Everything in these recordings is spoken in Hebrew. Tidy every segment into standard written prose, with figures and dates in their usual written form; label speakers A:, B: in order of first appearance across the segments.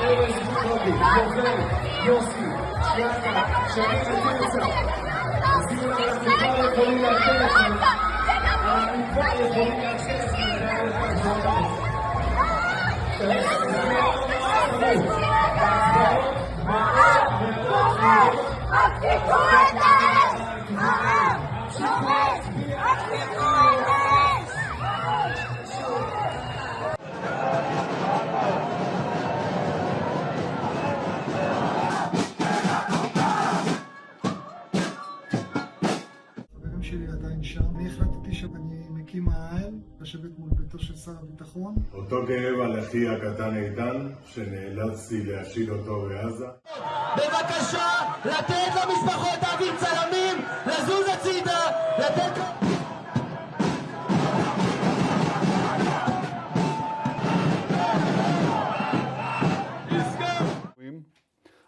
A: ארז בוטרובי, יובל, יוסי, שיאקה, שני ותרצה. עשינו אנחנו כבר יכולים להקל לכם. אנחנו כבר יכולים להקל
B: הפסיקו את האש! העם שומר! הפסיקו את האש!
C: חברים שלי עדיין שם. אני החלטתי שאני מקים מאהל לשבת מול ביתו של שר הביטחון.
D: אותו כאב על אחי הקטן איתן, שנאלצתי להשיל אותו בעזה.
E: בבקשה, לתת למשפחות אוויר צלמים, לזוז הצידה, לתת...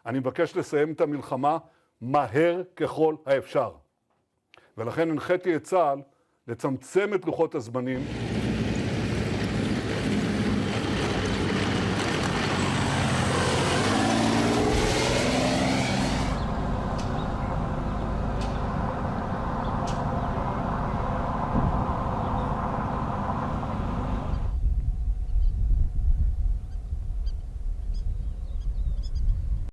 F: אני מבקש לסיים את המלחמה מהר ככל האפשר. ולכן הנחיתי את צה"ל לצמצם את לוחות הזמנים